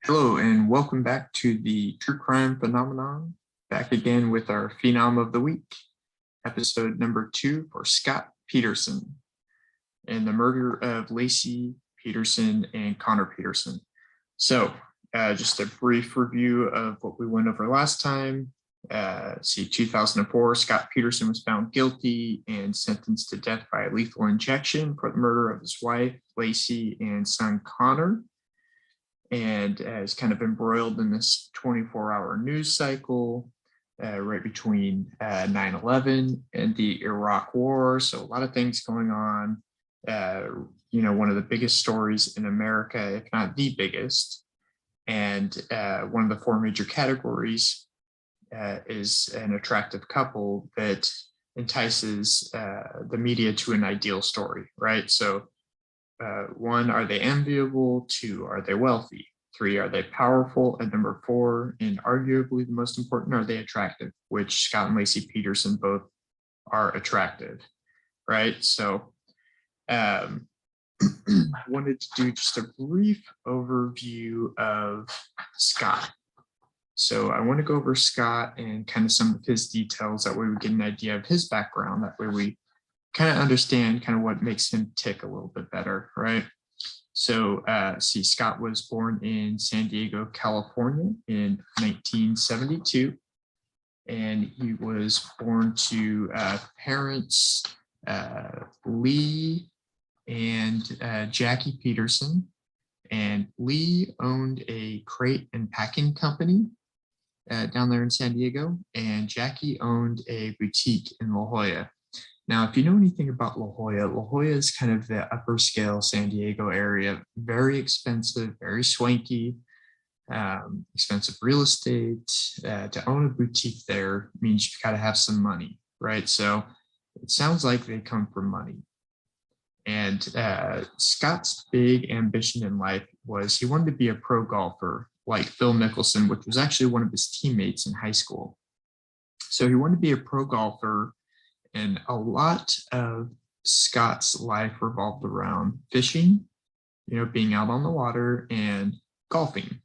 Hello, and welcome back to the True Crime Phenomenon. Back again with our Phenom of the Week, episode number 2 for Scott Peterson and the murder of Lacey Peterson and Connor Peterson. So, just a brief review of what we went over last time. 2004, Scott Peterson was found guilty and sentenced to death by lethal injection for the murder of his wife, Lacey, and son, Connor, and is kind of embroiled in this 24-hour news cycle right between 9/11 and the Iraq War. So a lot of things going on. One of the biggest stories in America, if not the biggest. And one of the 4 major categories is an attractive couple that entices the media to an ideal story, right? So 1, are they enviable? 2, are they wealthy? 3, are they powerful? And number 4, and arguably the most important, are they attractive? Which Scott and Lacey Peterson both are attractive, right? So I wanted to do just a brief overview of Scott. So I want to go over Scott and kind of some of his details. That way we get an idea of his background. That way we kind of understand kind of what makes him tick a little bit better, right? So Scott was born in San Diego, California in 1972. And he was born to parents Lee and Jackie Peterson. And Lee owned a crate and packing company down there in San Diego, and Jackie owned a boutique in La Jolla. Now, if you know anything about La Jolla is kind of the upper scale San Diego area, very expensive, very swanky, expensive real estate. To own a boutique there means you've got to have some money, right? So it sounds like they come from money. And Scott's big ambition in life was he wanted to be a pro golfer like Phil Mickelson, which was actually one of his teammates in high school. So he wanted to be a pro golfer, and a lot of Scott's life revolved around fishing, being out on the water, and golfing.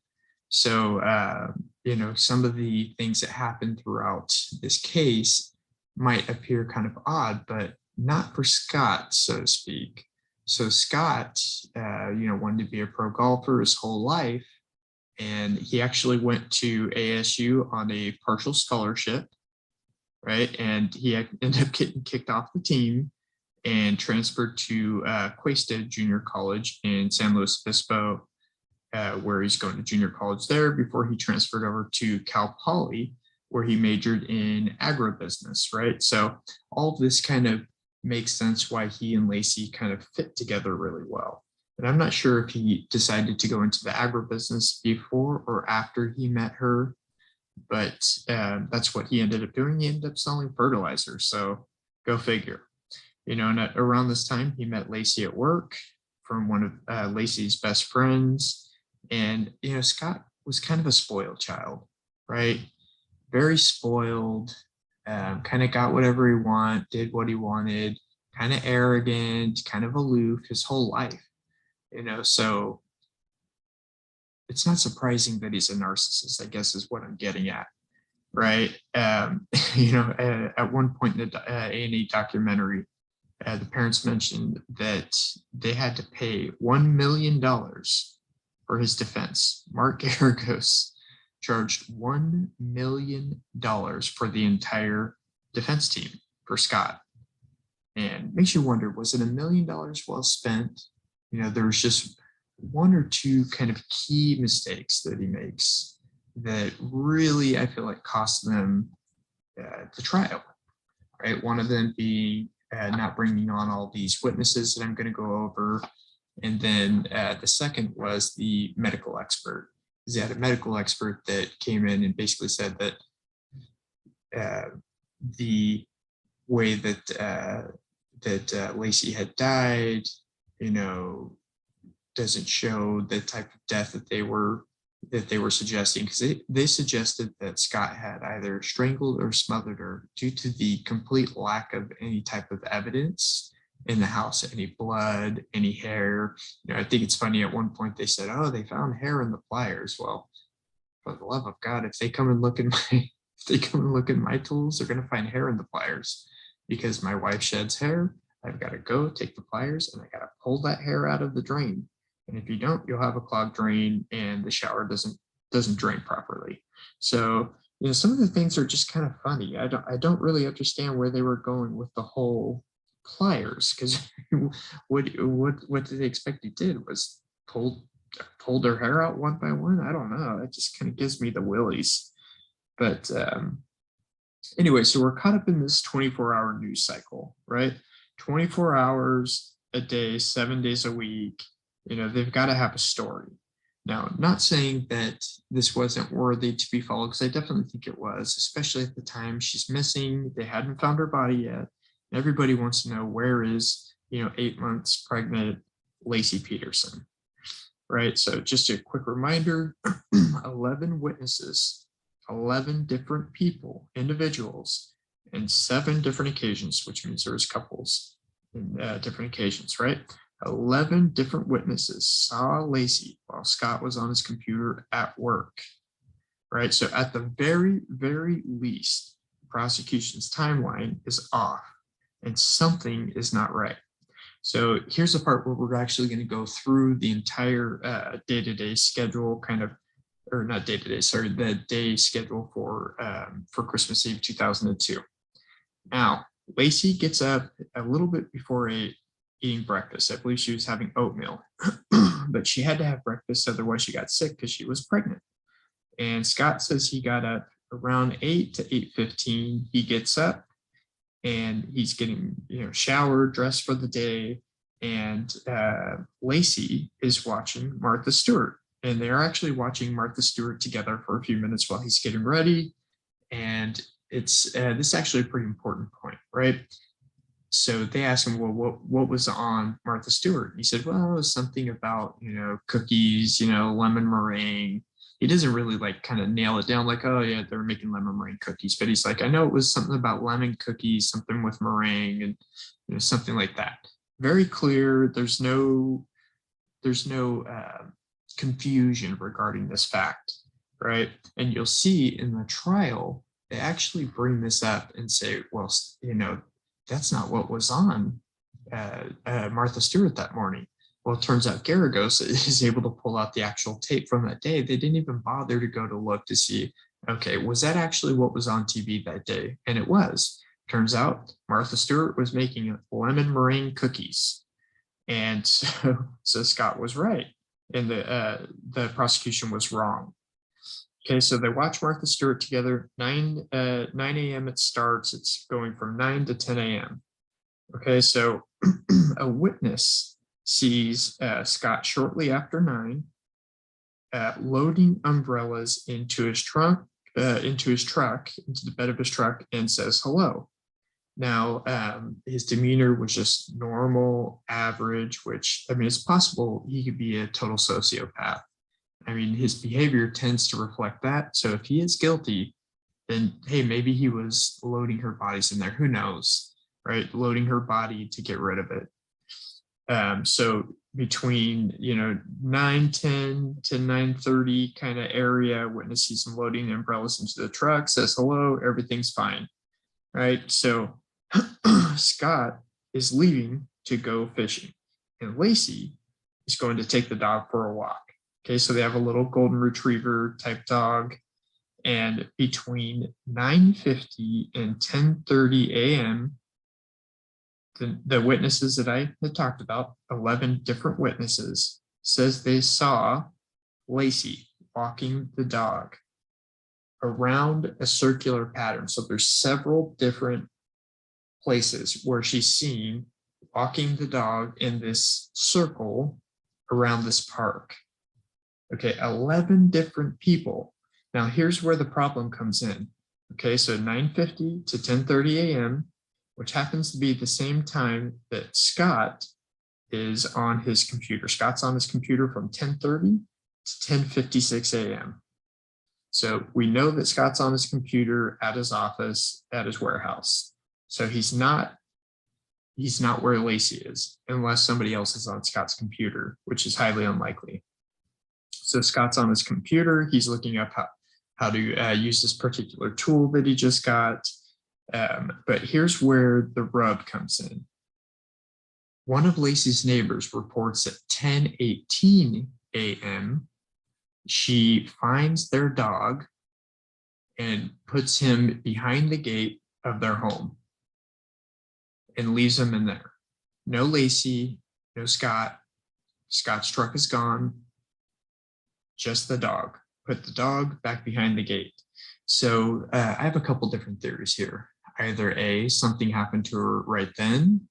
So, some of the things that happened throughout this case might appear kind of odd, but not for Scott, so to speak. So Scott, wanted to be a pro golfer his whole life, and he actually went to ASU on a partial scholarship, right? And he ended up getting kicked off the team and transferred to Cuesta Junior College in San Luis Obispo, where he's going to junior college there before he transferred over to Cal Poly, where he majored in agribusiness, right? So all of this kind of makes sense why he and Lacey kind of fit together really well. And I'm not sure if he decided to go into the agribusiness before or after he met her, but that's what he ended up doing. He ended up selling fertilizer. So go figure. And around this time, he met Lacey at work from one of Lacey's best friends. And, Scott was kind of a spoiled child, right? Very spoiled, kind of got whatever he wanted, did what he wanted, kind of arrogant, kind of aloof his whole life. So it's not surprising that he's a narcissist, I guess is what I'm getting at, right? At one point in the A&E documentary, the parents mentioned that they had to pay $1 million for his defense. Mark Garagos charged $1 million for the entire defense team for Scott. And makes you wonder, was it $1 million well spent? There was just 1 or 2 kind of key mistakes that he makes that really, I feel like, cost them the trial, right? One of them being not bringing on all these witnesses that I'm going to go over. And then the second was the medical expert. He had a medical expert that came in and basically said that the way that Lacey had died, doesn't show the type of death that they were suggesting, because they suggested that Scott had either strangled or smothered her due to the complete lack of any type of evidence in the house, any blood, any hair. I think it's funny, at one point they said, oh, they found hair in the pliers. Well, for the love of God, if they come and look in my if they come and look in my tools, they're gonna find hair in the pliers, because my wife sheds hair. I've got to go take the pliers and I got to pull that hair out of the drain. And if you don't, you'll have a clogged drain and the shower doesn't drain properly. So, some of the things are just kind of funny. I don't really understand where they were going with the whole pliers, because what did they expect he did? Was pulled her hair out one by one? I don't know. It just kind of gives me the willies. But anyway, so we're caught up in this 24-hour news cycle, right? 24 hours a day, 7 days a week. They've got to have a story. Now, not saying that this wasn't worthy to be followed, because I definitely think it was, especially at the time she's missing. They hadn't found her body yet. Everybody wants to know, where is, 8 months pregnant Lacey Peterson, right? So just a quick reminder, 11 witnesses, 11 different people, individuals, and 7 different occasions, which means there's couples in different occasions, right? 11 different witnesses saw Lacey while Scott was on his computer at work, right? So at the very, very least, the prosecution's timeline is off and something is not right. So here's the part where we're actually going to go through the entire day-to-day schedule, or not day-to-day, sorry, the day schedule for Christmas Eve 2002. Now, Lacey gets up a little bit before eating breakfast. I believe she was having oatmeal, but she had to have breakfast, otherwise she got sick because she was pregnant. And Scott says he got up around 8 to 8:15. He gets up and he's getting, showered, dressed for the day. And Lacey is watching Martha Stewart. And they're actually watching Martha Stewart together for a few minutes while he's getting ready. And it's this is actually a pretty important point, right? So they asked him, well, what was on Martha Stewart? And he said, well, it was something about, cookies, lemon meringue. He doesn't really kind of nail it down like, oh yeah, they're making lemon meringue cookies. But he's like, I know it was something about lemon cookies, something with meringue, and something like that. Very clear. There's no confusion regarding this fact, right? And you'll see in the trial, they actually bring this up and say, well, that's not what was on Martha Stewart that morning. Well, it turns out Garagos is able to pull out the actual tape from that day. They didn't even bother to go to look to see, okay, was that actually what was on TV that day? And it was. Turns out Martha Stewart was making lemon meringue cookies. And so Scott was right, and the prosecution was wrong. Okay, so they watch Martha Stewart together, 9 a.m. it starts. It's going from 9 to 10 a.m. Okay, so a witness sees Scott shortly after 9 loading umbrellas into his truck, into the bed of his truck, and says hello. Now, his demeanor was just normal, average, which, it's possible he could be a total sociopath. His behavior tends to reflect that. So if he is guilty, then, hey, maybe he was loading her bodies in there. Who knows, right? Loading her body to get rid of it. So between, 9:10 to 9:30 kind of area, witness sees him loading the umbrellas into the truck, says hello, everything's fine, right? So Scott is leaving to go fishing, and Lacey is going to take the dog for a walk. Okay, so they have a little golden retriever type dog, and between 9:50 and 10:30 a.m., the witnesses that I had talked about, 11 different witnesses, says they saw Lacey walking the dog around a circular pattern. So there's several different places where she's seen walking the dog in this circle around this park. Okay, 11 different people. Now here's where the problem comes in. Okay, so 9:50 to 10:30 a.m., which happens to be the same time that Scott is on his computer. Scott's on his computer from 10:30 to 10:56 a.m. So we know that Scott's on his computer at his office, at his warehouse. So he's not he's not where Lacey is, unless somebody else is on Scott's computer, which is highly unlikely. So Scott's on his computer. He's looking up how to use this particular tool that he just got. But here's where the rub comes in. One of Lacey's neighbors reports at 10:18 a.m. she finds their dog and puts him behind the gate of their home and leaves him in there. No Lacey, no Scott. Scott's truck is gone. Just the dog. Put the dog back behind the gate. So I have a couple different theories here. Either A, something happened to her right then.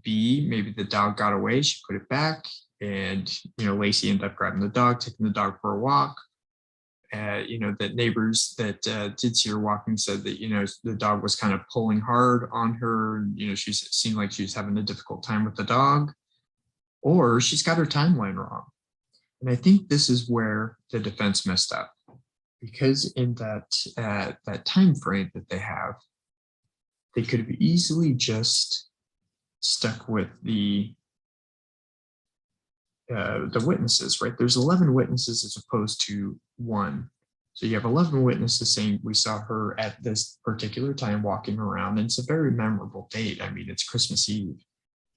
B, maybe the dog got away, she put it back, and Lacey ended up grabbing the dog, taking the dog for a walk. That neighbors that did see her walking said that the dog was kind of pulling hard on her. She seemed like she was having a difficult time with the dog, or she's got her timeline wrong. And I think this is where the defense messed up, because in that time frame that they have, they could have easily just stuck with the witnesses, right? There's 11 witnesses as opposed to 1. So you have 11 witnesses saying we saw her at this particular time walking around, and it's a very memorable date. I mean, it's Christmas Eve.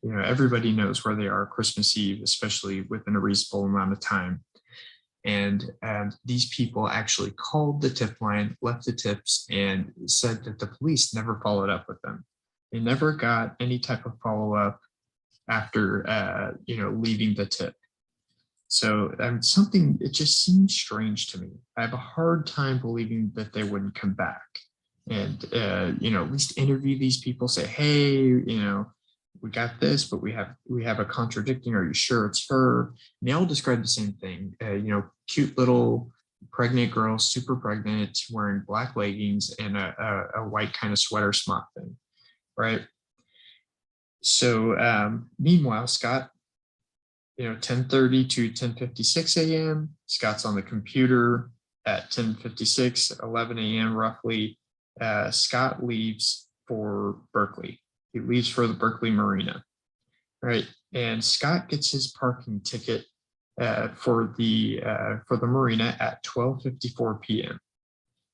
Everybody knows where they are Christmas Eve, especially within a reasonable amount of time. And these people actually called the tip line, left the tips, and said that the police never followed up with them. They never got any type of follow-up after, leaving the tip. So it just seems strange to me. I have a hard time believing that they wouldn't come back and, at least interview these people, say, hey, we got this, but we have a contradicting. Are you sure it's her? And they all describe the same thing. Cute little pregnant girl, super pregnant, wearing black leggings and a white kind of sweater smock thing, right? So meanwhile, Scott, 10:30 to 10:56 a.m. Scott's on the computer at 10:56, 11 a.m. roughly. Scott leaves for Berkeley. He leaves for the Berkeley Marina, right? And Scott gets his parking ticket for the marina at 12:54 p.m.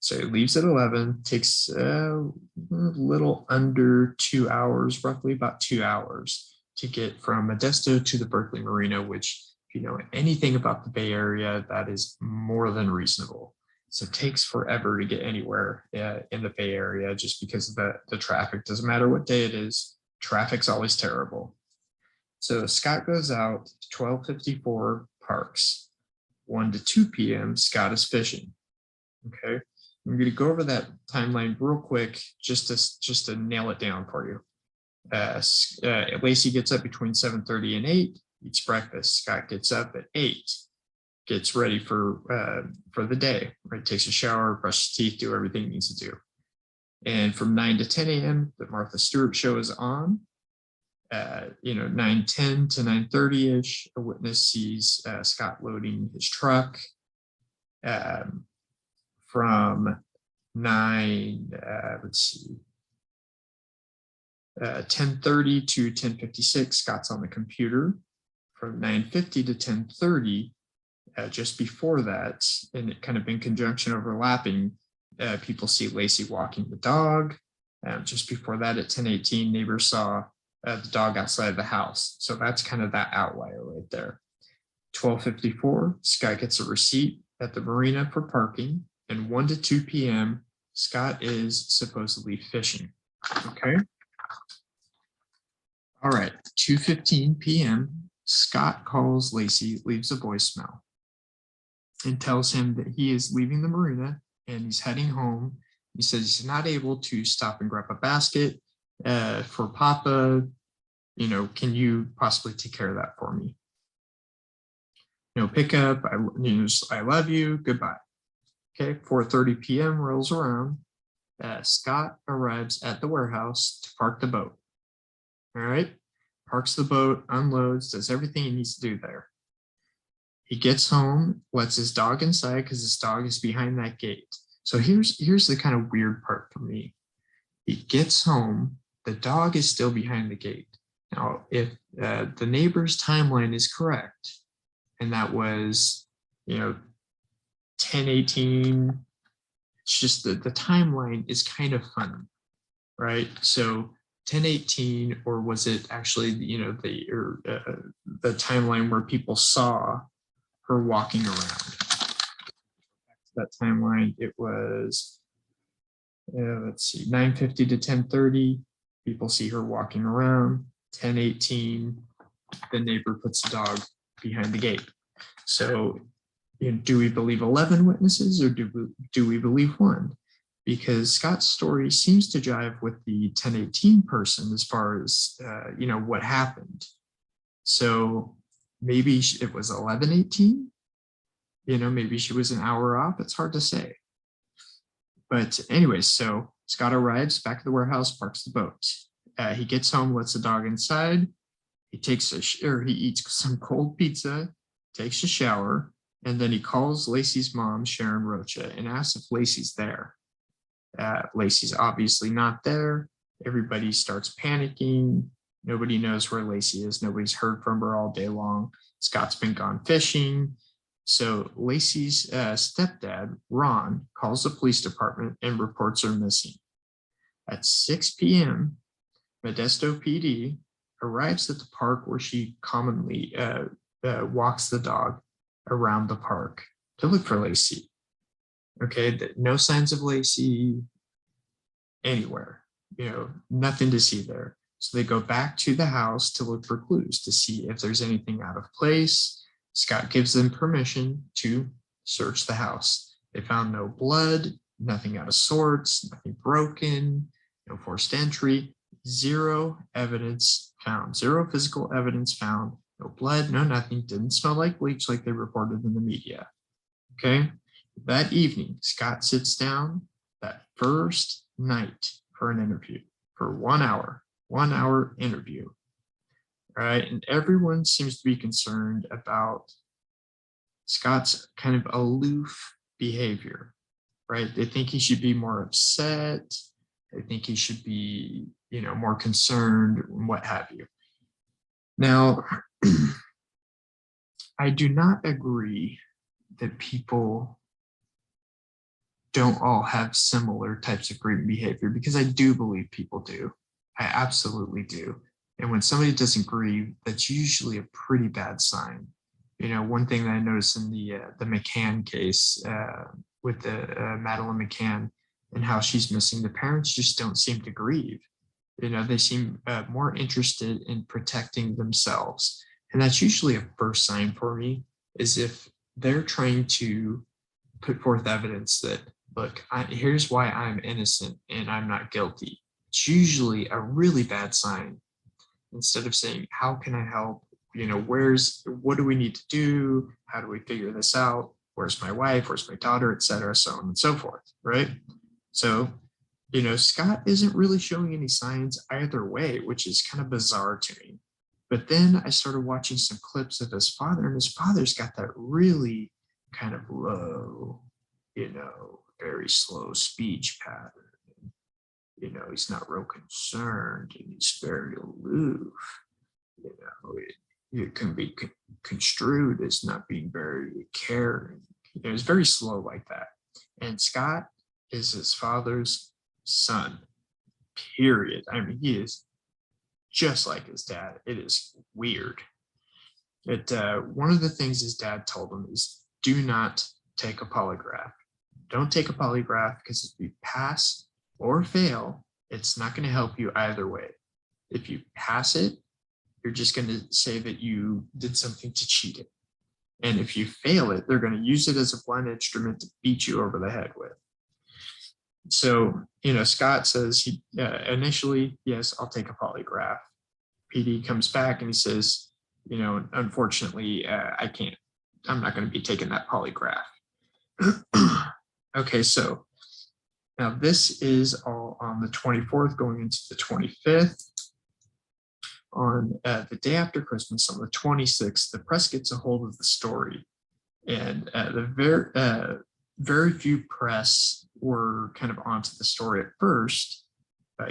So he leaves at 11, takes a little under 2 hours, roughly about 2 hours, to get from Modesto to the Berkeley Marina, which, if you know anything about the Bay Area, that is more than reasonable. So it takes forever to get anywhere in the Bay Area just because of the traffic. Doesn't matter what day it is, traffic's always terrible. So Scott goes out, 12:54, parks. 1 to 2 p.m., Scott is fishing. Okay, I'm going to go over that timeline real quick just to nail it down for you. Lacey gets up between 7:30 and 8, eats breakfast. Scott gets up at 8, gets ready for the day, right? Takes a shower, brushes teeth, do everything he needs to do. And from 9 to 10 a.m., the Martha Stewart show is on. 9:10 to 9:30-ish, a witness sees Scott loading his truck. From 10:30 to 10:56, Scott's on the computer. From 9:50 to 10:30, just before that, and it kind of in conjunction overlapping, people see Lacey walking the dog. Just before that, at 10:18, neighbors saw the dog outside the house. So that's kind of that outlier right there. 12:54, Scott gets a receipt at the marina for parking. And 1 to 2 p.m., Scott is supposedly fishing. Okay. All right. 2:15 p.m., Scott calls Lacey, leaves a voicemail, and tells him that he is leaving the marina and he's heading home. He says he's not able to stop and grab a basket for Papa. Can you possibly take care of that for me? Pick up. I love you. Goodbye. Okay, 4:30 p.m. rolls around. Scott arrives at the warehouse to park the boat. All right, parks the boat, unloads, does everything he needs to do there. He gets home, lets his dog inside because his dog is behind that gate. So here's the kind of weird part for me. He gets home, the dog is still behind the gate. Now, if the neighbor's timeline is correct, and that was, 10:18, it's just that the timeline is kind of funny, right? So 10:18, or was it actually, the timeline where people saw her walking around? That timeline, it was, let's see, 9:50 to 10:30. People see her walking around. 10:18, the neighbor puts the dog behind the gate. So, do we believe 11 witnesses, or do we believe one? Because Scott's story seems to jive with the 10:18 person as far as, what happened. So maybe it was 11:18. Maybe she was an hour off. It's hard to say. But anyways, so Scott arrives back at the warehouse, parks the boat. He gets home, lets the dog inside. He eats some cold pizza, takes a shower, and then he calls Lacey's mom, Sharon Rocha, and asks if Lacey's there. Lacey's obviously not there. Everybody starts panicking. Nobody knows where Lacey is. Nobody's heard from her all day long. Scott's been gone fishing. So Lacey's stepdad, Ron, calls the police department and reports her missing. At 6 p.m., Modesto PD arrives at the park where she commonly walks the dog around the park to look for Lacey. Okay, no signs of Lacey anywhere, nothing to see there. So they go back to the house to look for clues to see if there's anything out of place. Scott gives them permission to search the house. They found no blood, nothing out of sorts, nothing broken, no forced entry, zero evidence found, zero physical evidence found, no blood, no nothing, didn't smell like bleach like they reported in the media. Okay, that evening, Scott sits down that first night for an interview for 1 hour, 1 hour interview. All right, and everyone seems to be concerned about Scott's kind of aloof behavior, right? They think he should be more upset. They think he should be, more concerned, what have you. Now, I do not agree that people don't all have similar types of grieving behavior, because I do believe people do. I absolutely do. And when somebody doesn't grieve, that's usually a pretty bad sign. One thing that I noticed in the McCann case with the Madeline McCann and how she's missing, the parents just don't seem to grieve. They seem more interested in protecting themselves. And that's usually a first sign for me, is if they're trying to put forth evidence that, look, here's why I'm innocent and I'm not guilty. It's usually a really bad sign. Instead of saying, how can I help? What do we need to do? How do we figure this out? Where's my wife? Where's my daughter, et cetera, so on and so forth, right? So, Scott isn't really showing any signs either way, which is kind of bizarre to me. But then I started watching some clips of his father, and his father's got that really kind of low, very slow speech pattern. He's not real concerned, and he's very aloof. It can be construed as not being very caring. It's very slow like that. And Scott is his father's son, period. I mean, he is just like his dad. It is weird. One of the things his dad told him is, do not take a polygraph. Don't take a polygraph, because if you pass or fail, it's not going to help you either way. If you pass it, you're just going to say that you did something to cheat it. And if you fail it, they're going to use it as a blunt instrument to beat you over the head with. So, Scott says he initially, yes, I'll take a polygraph. PD comes back and he says, unfortunately, I can't. I'm not going to be taking that polygraph. Okay, so now this is all on the 24th going into the 25th. On the day after Christmas, on the 26th, the press gets a hold of the story. And the very few press were kind of onto the story at first.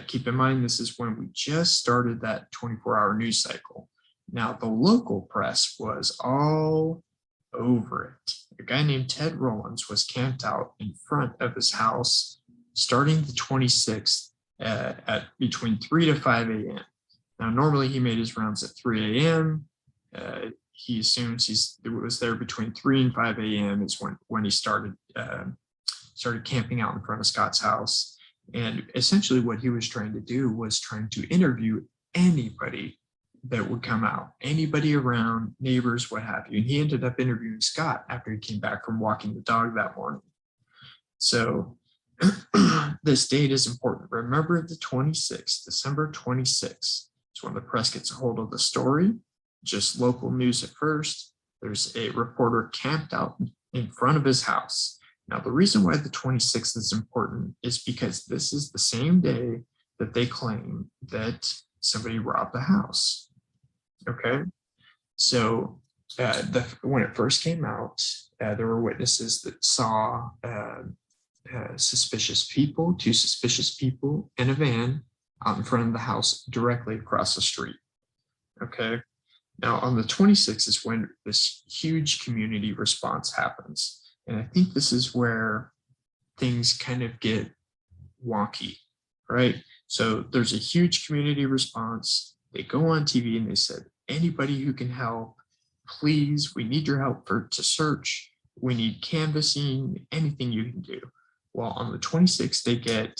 Keep in mind, this is when we just started that 24-hour news cycle. Now, the local press was all over it. A guy named Ted Rollins was camped out in front of his house starting the 26th at between 3 to 5 a.m. Now, normally he made his rounds at 3 a.m. He assumes he was there between 3 and 5 a.m. is when he started camping out in front of Scott's house. And essentially what he was trying to do was trying to interview anybody that would come out, anybody around, neighbors, what have you. And he ended up interviewing Scott after he came back from walking the dog that morning. So this date is important. Remember the 26th, December 26th. It's when the press gets a hold of the story, just local news at first. There's a reporter camped out in front of his house. Now, the reason why the 26th is important is because this is the same day that they claim that somebody robbed the house. Okay, so when it first came out, there were witnesses that saw suspicious people, two suspicious people in a van out in front of the house directly across the street. Okay, now on the 26th is when this huge community response happens. And I think this is where things kind of get wonky, right? So there's a huge community response. They go on TV and they said, anybody who can help, please, we need your help to search. We need canvassing, anything you can do. Well, on the 26th, they get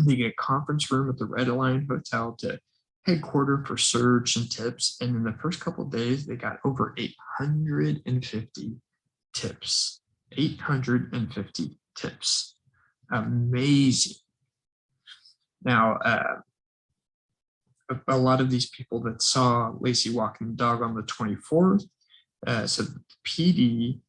they get a conference room at the Red Lion Hotel to headquarter for search and tips. And in the first couple of days, they got over 850 tips. 850 tips. Amazing. Now, a lot of these people that saw Lacey walking the dog on the 24th said that the PD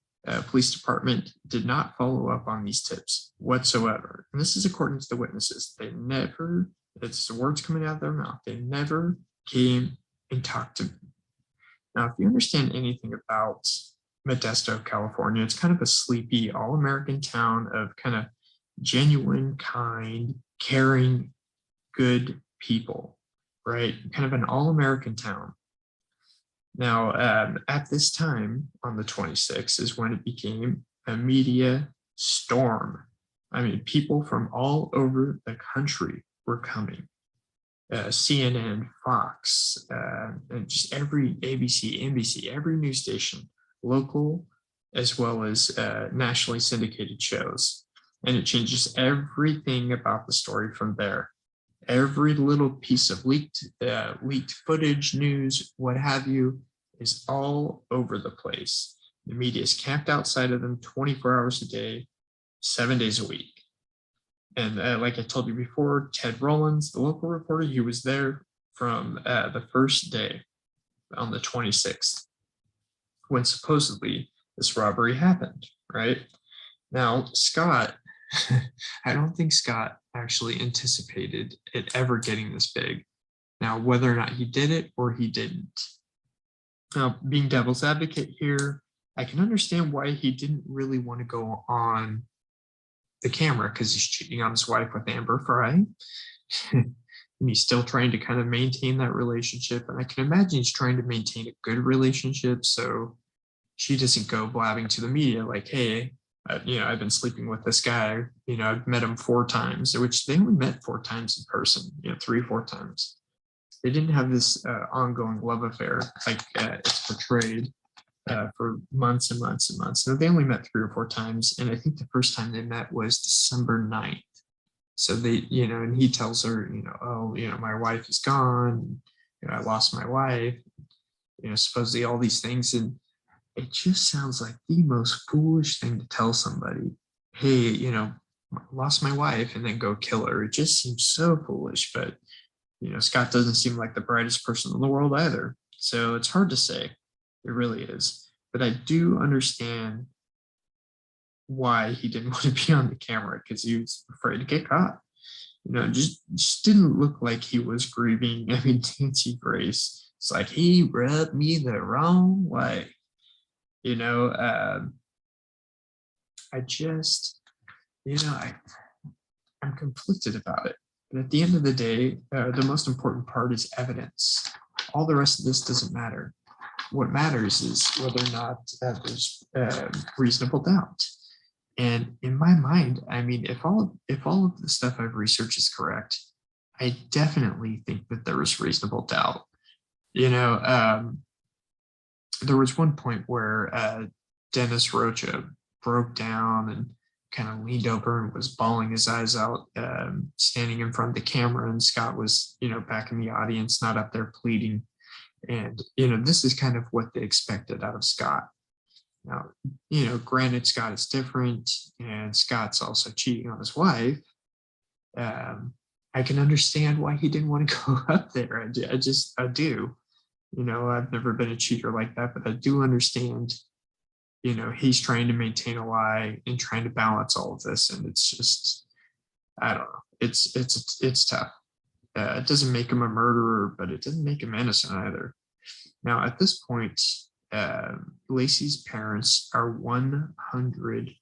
police department did not follow up on these tips whatsoever. And this is according to the witnesses. They never, it's the words coming out of their mouth, they never came and talked to me. Now, if you understand anything about Modesto, California, it's kind of a sleepy, all-American town of kind of genuine, kind, caring, good people, right? Kind of an all-American town. Now, at this time, on the 26th, is when it became a media storm. I mean, people from all over the country were coming. CNN, Fox, and just every ABC, NBC, every news station, local as well as nationally syndicated shows. And it changes everything about the story from there. Every little piece of leaked footage, news, what have you, is all over the place. The media is camped outside of them 24 hours a day, 7 days a week. And like I told you before, Ted Rollins, the local reporter, he was there from the first day on the 26th, when supposedly this robbery happened, right? Now, Scott, I don't think Scott actually anticipated it ever getting this big. Now, whether or not he did it or he didn't. Now, being devil's advocate here, I can understand why he didn't really want to go on the camera, because he's cheating on his wife with Amber Fry. And he's still trying to kind of maintain that relationship. And I can imagine he's trying to maintain a good relationship, so she doesn't go blabbing to the media like, hey, I've been sleeping with this guy, I've met him 4 times, which they only met 4 times in person, 3 or 4 times. They didn't have this ongoing love affair like it's portrayed for months and months and months. No, they only met 3 or 4 times. And I think the first time they met was December 9th. So they, and he tells her, my wife is gone. I lost my wife, supposedly all these things. And it just sounds like the most foolish thing to tell somebody. Hey, lost my wife, and then go kill her. It just seems so foolish. But, Scott doesn't seem like the brightest person in the world either. So it's hard to say. It really is. But I do understand why he didn't want to be on the camera, because he was afraid to get caught. Just didn't look like he was grieving. I mean, Nancy Grace, it's like, he rubbed me the wrong way. I just, I'm conflicted about it. But at the end of the day, the most important part is evidence. All the rest of this doesn't matter. What matters is whether or not there's reasonable doubt. And in my mind, I mean, if all of the stuff I've researched is correct, I definitely think that there was reasonable doubt. You know, there was one point where Dennis Rocha broke down and kind of leaned over and was bawling his eyes out, standing in front of the camera, and Scott was, back in the audience, not up there pleading. And, this is kind of what they expected out of Scott. Now, granted, Scott is different, and Scott's also cheating on his wife. I can understand why he didn't want to go up there. I do. I've never been a cheater like that, but I do understand, he's trying to maintain a lie and trying to balance all of this. And it's just, I don't know. It's tough. It doesn't make him a murderer, but it doesn't make him innocent either. Now, at this point, Lacey's parents are 100%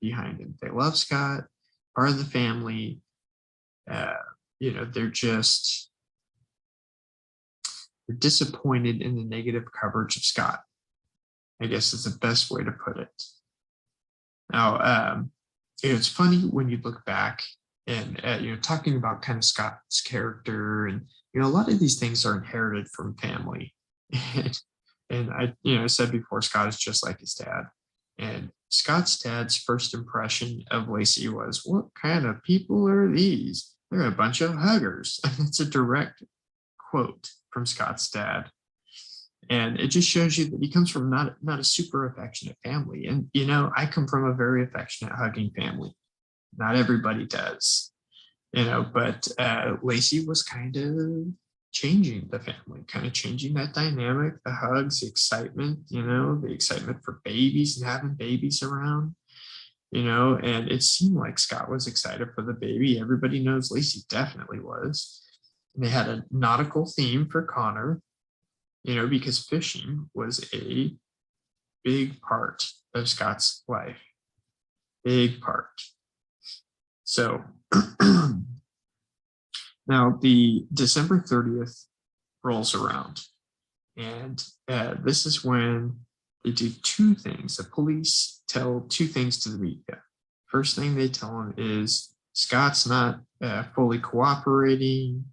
behind him. They love Scott, part of the family. They're disappointed in the negative coverage of Scott, I guess is the best way to put it. Now, it's funny when you look back and, talking about kind of Scott's character, and, a lot of these things are inherited from family. And I said before, Scott is just like his dad. And Scott's dad's first impression of Lacey was, what kind of people are these? They're a bunch of huggers. That's a direct quote from Scott's dad. And it just shows you that he comes from not a super affectionate family. And, I come from a very affectionate, hugging family. Not everybody does, but Lacey was kind of changing the family, kind of changing that dynamic, the hugs, the excitement, the excitement for babies and having babies around, and it seemed like Scott was excited for the baby. Everybody knows Lacey definitely was. And they had a nautical theme for Connor, because fishing was a big part of Scott's life. Big part. So now the December 30th rolls around, and this is when they do two things. The police tell two things to the media. First thing they tell them is Scott's not fully cooperating.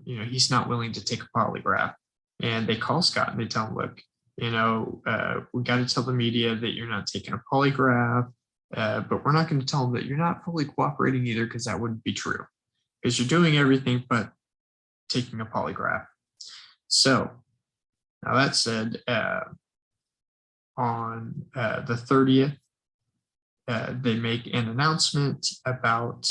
He's not willing to take a polygraph. And they call Scott and they tell him, look, we got to tell the media that you're not taking a polygraph, but we're not going to tell them that you're not fully cooperating either, because that wouldn't be true, because you're doing everything but taking a polygraph. So now that said, on the 30th, they make an announcement about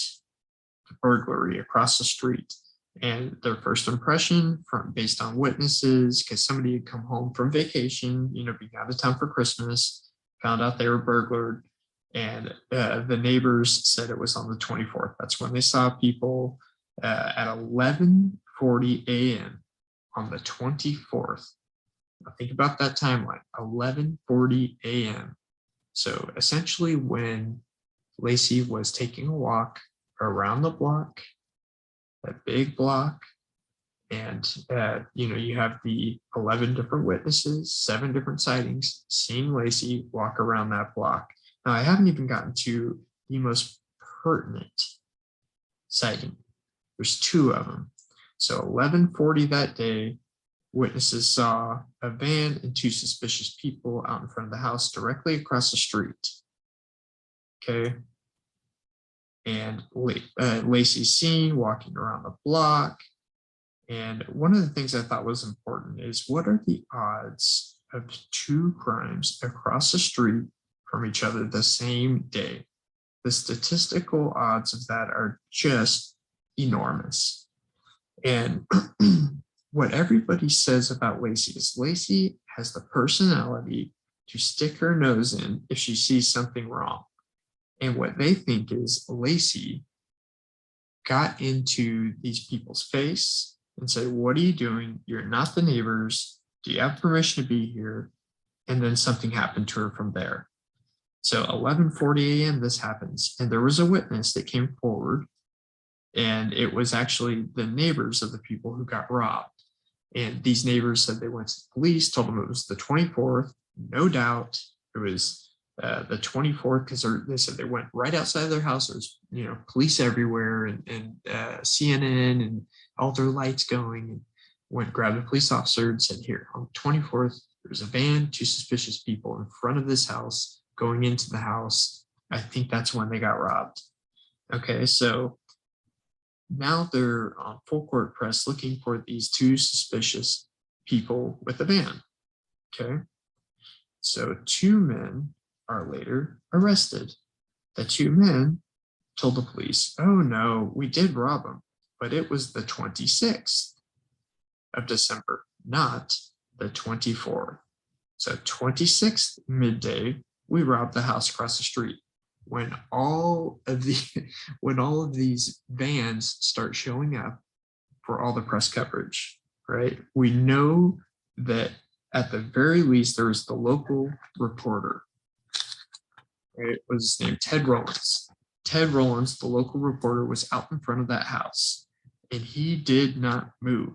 the burglary across the street. And their first impression, based on witnesses, because somebody had come home from vacation, being out of town for Christmas, found out they were burglared, and the neighbors said it was on the 24th. That's when they saw people at 11:40 a.m. on the 24th. Now think about that timeline, 11:40 a.m. So essentially when Lacey was taking a walk around the block, that big block, and you have the 11 different witnesses, 7 different sightings, seeing Lacey walk around that block. Now, I haven't even gotten to the most pertinent sighting. There's 2 of them. So 11:40 that day, witnesses saw a van and 2 suspicious people out in front of the house directly across the street. Okay. And Lacey's seen walking around the block. And one of the things I thought was important is, what are the odds of 2 crimes across the street from each other the same day? The statistical odds of that are just enormous. And what everybody says about Lacey is Lacey has the personality to stick her nose in if she sees something wrong. And what they think is Lacey got into these people's face and said, what are you doing? You're not the neighbors. Do you have permission to be here? And then something happened to her from there. So 11:40 a.m. this happens, and there was a witness that came forward, and it was actually the neighbors of the people who got robbed. And these neighbors said they went to the police, told them it was the 24th. No doubt it was the 24th, because they said they went right outside their house. There was, police everywhere, and CNN and all their lights going, and went grabbed a police officer and said, here, on the 24th, there's a van, two suspicious people in front of this house going into the house. I think that's when they got robbed. Okay, so now they're on full court press looking for these two suspicious people with a van. Okay, so two men are later arrested. The two men told the police, oh no, we did rob them, but it was the 26th of December, not the 24th. So 26th midday, we robbed the house across the street. When all of these vans start showing up for all the press coverage, right? We know that at the very least there was the local reporter, right? What was his name? Ted Rollins. Ted Rollins, the local reporter, was out in front of that house, and he did not move.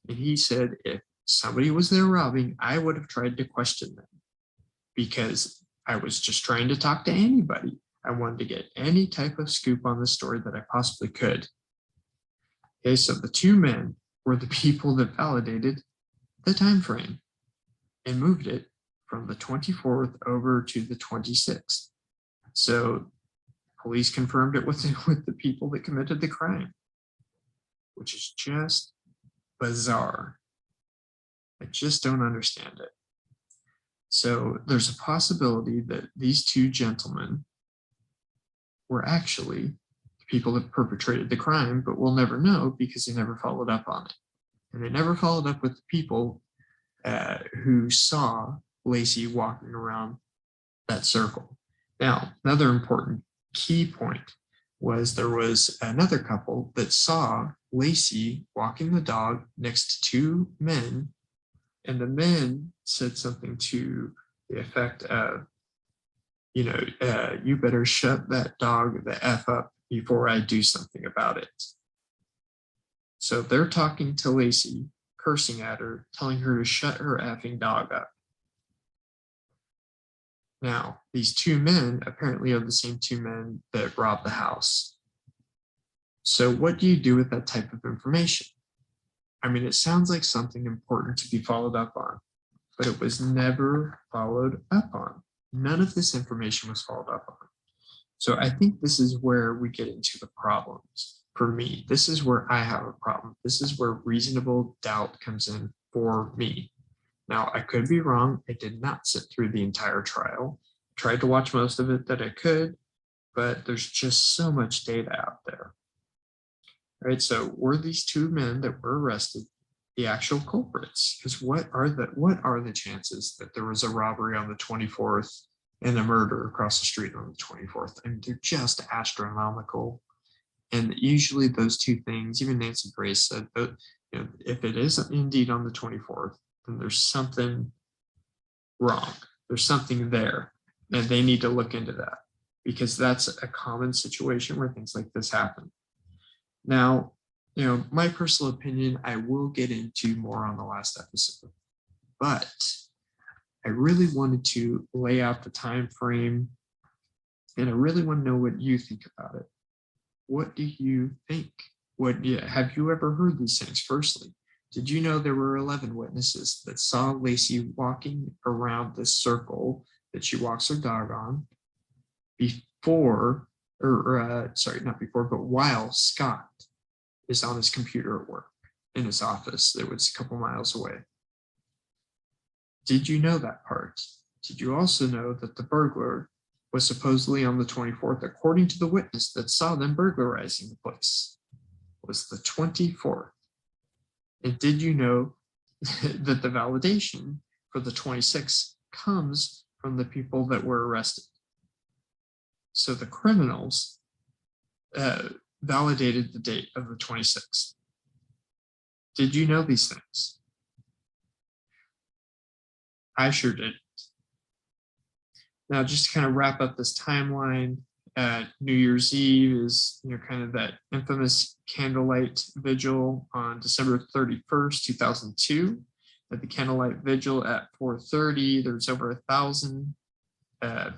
And he said, if somebody was there robbing, I would have tried to question them, because I was just trying to talk to anybody. I wanted to get any type of scoop on the story that I possibly could. Okay, so the two men were the people that validated the time frame and moved it from the 24th over to the 26th. So police confirmed it with the people that committed the crime, which is just bizarre. I just don't understand it. So there's a possibility that these two gentlemen were actually the people that perpetrated the crime, but we'll never know because they never followed up on it. And they never followed up with the people who saw Lacey walking around that circle. Now, another important key point was there was another couple that saw Lacey walking the dog next to two men, and the men said something to the effect of, you better shut that dog the F up before I do something about it. So they're talking to Lacey, cursing at her, telling her to shut her effing dog up. Now, these two men apparently are the same two men that robbed the house. So what do you do with that type of information? I mean, it sounds like something important to be followed up on, but it was never followed up on. None of this information was followed up on. So I think this is where we get into the problems. For me, this is where I have a problem. This is where reasonable doubt comes in for me. Now, I could be wrong. I did not sit through the entire trial. Tried to watch most of it that I could, but there's just so much data out there. Right? So were these two men that were arrested the actual culprits? Because what are the chances that there was a robbery on the 24th and a murder across the street on the 24th? I mean, they're just astronomical. And usually those two things, even Nancy Grace said, if it is indeed on the 24th, then there's something wrong. There's something there, and they need to look into that, because that's a common situation where things like this happen. Now, my personal opinion, I will get into more on the last episode, but I really wanted to lay out the time frame, and I really want to know what you think about it. What do you think? Have you ever heard these things? Firstly, did you know there were 11 witnesses that saw Lacey walking around this circle that she walks her dog on while Scott is on his computer at work in his office that was a couple miles away? Did you know that part? Did you also know that the burglar was supposedly on the 24th, according to the witness that saw them burglarizing the place, was the 24th? And did you know that the validation for the 26th comes from the people that were arrested? So the criminals validated the date of the 26th. Did you know these things? I sure did. Now, just to kind of wrap up this timeline, New Year's Eve is, kind of that infamous candlelight vigil on December 31st, 2002. At the candlelight vigil at 4:30, there's over 1,000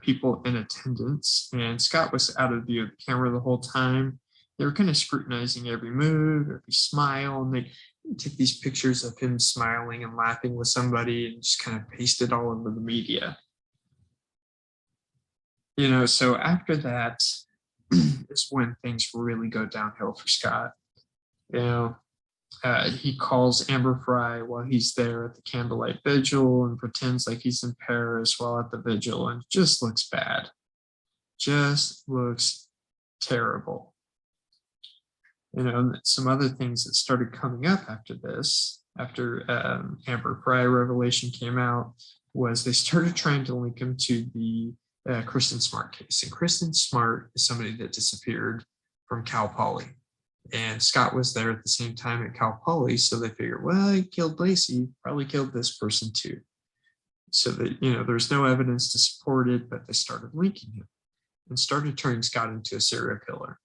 people in attendance, and Scott was out of view of the camera the whole time. They were kind of scrutinizing every move, every smile, and they took these pictures of him smiling and laughing with somebody and just kind of pasted all over the media. So after that is when things really go downhill for Scott. He calls Amber Fry while he's there at the candlelight vigil and pretends like he's in Paris while at the vigil, and just looks bad. Just looks terrible. Some other things that started coming up after this, after Amber Fry revelation came out, was they started trying to link him to the Kristen Smart case. And Kristen Smart is somebody that disappeared from Cal Poly. And Scott was there at the same time at Cal Poly, so they figured, well, he killed Lacey, probably killed this person too. So that, there's no evidence to support it, but they started linking him and started turning Scott into a serial killer.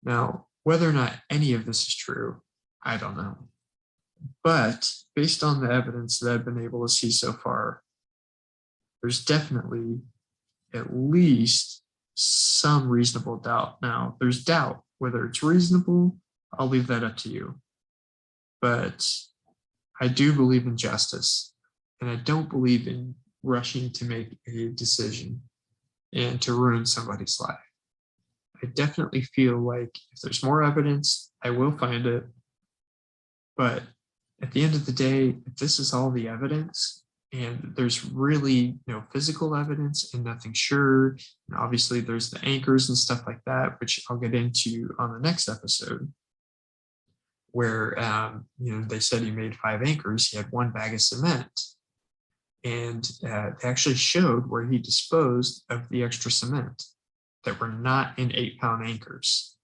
Now, whether or not any of this is true, I don't know. But based on the evidence that I've been able to see so far, there's definitely at least some reasonable doubt. Now, there's doubt. Whether it's reasonable, I'll leave that up to you. But I do believe in justice, and I don't believe in rushing to make a decision and to ruin somebody's life. I definitely feel like if there's more evidence, I will find it. But at the end of the day, if this is all the evidence, and there's really no physical evidence and nothing sure, and obviously there's the anchors and stuff like that, which I'll get into on the next episode, where they said he made 5 anchors. He had 1 bag of cement, and they actually showed where he disposed of the extra cement that were not in 8-pound anchors.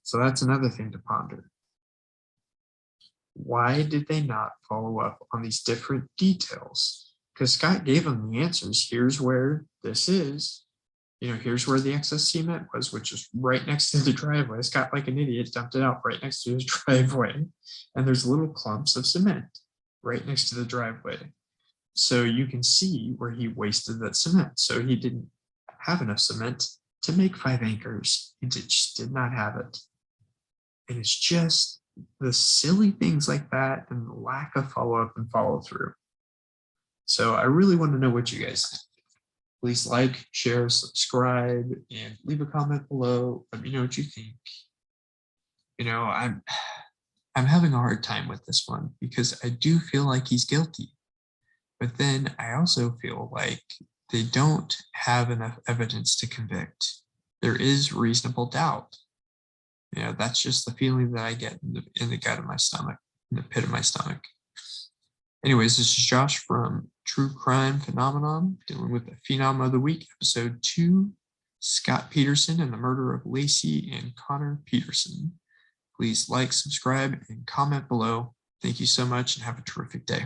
So that's another thing to ponder. Why did they not follow up on these different details? Because Scott gave them the answers. Here's where this is. Here's where the excess cement was, which is right next to the driveway. Scott, like an idiot, dumped it out right next to his driveway. And there's little clumps of cement right next to the driveway. So you can see where he wasted that cement. So he didn't have enough cement to make 5 anchors. He just did not have it. And it's just the silly things like that and the lack of follow-up and follow-through. So I really want to know what you guys think. Please like, share, subscribe, and leave a comment below. Let me know what you think. I'm having a hard time with this one because I do feel like he's guilty. But then I also feel like they don't have enough evidence to convict. There is reasonable doubt. That's just the feeling that I get in the gut of my stomach, in the pit of my stomach. Anyways, this is Josh from True Crime Phenomenon, dealing with the Phenom of the Week, episode 2, Scott Peterson and the murder of Lacey and Connor Peterson. Please like, subscribe, and comment below. Thank you so much and have a terrific day.